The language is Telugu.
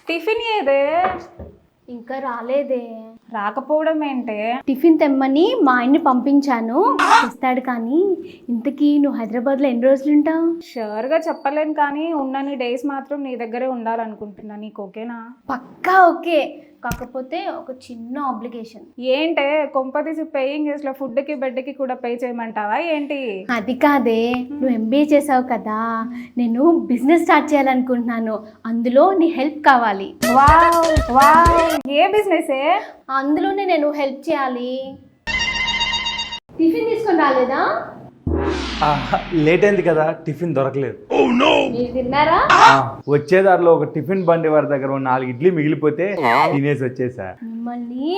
టిఫిన్ ఏదే? ఇంకా రాలేదే. రాకపోవడం ఏంటే? టిఫిన్ తెమ్మని మా ఆయన్ని పంపించాను, తెస్తాడు. కానీ ఇంతకీ నువ్వు హైదరాబాద్లో ఎన్ని రోజులు ఉంటావు? షూర్గా చెప్పలేను, కానీ ఉన్నన్ని డేస్ మాత్రం నీ దగ్గరే ఉండాలనుకుంటున్నా. నీకు ఓకేనా? పక్కా ఓకే. కాకపోతే ఒక చిన్న ఆబ్లిగేషన్. ఏంటే, కొంపతీసి పేయింగ్ గెస్ట్లో ఫుడ్కి బెడ్కి కూడా పే చేయమంటావా ఏంటి? అది కాదే, నువ్వు ఎంబీఏ చేసావు కదా, నేను బిజినెస్ స్టార్ట్ చేయాలనుకుంటున్నాను. అందులో నీ హెల్ప్ కావాలి. వావ్ వావ్, ఏ బిజినెస్? అందులోనే నేను హెల్ప్ చేయాలి. టిఫిన్ తీసుకొని రాలేదా? లేట్ అయింది కదా, టిఫిన్ దొరకలేదు. మీరు తిన్నారా? వచ్చేదారిలో ఒక టిఫిన్ బండి వారి దగ్గర 4 ఇడ్లీ మిగిలిపోతే తినేసి వచ్చేసా. మిమ్మల్ని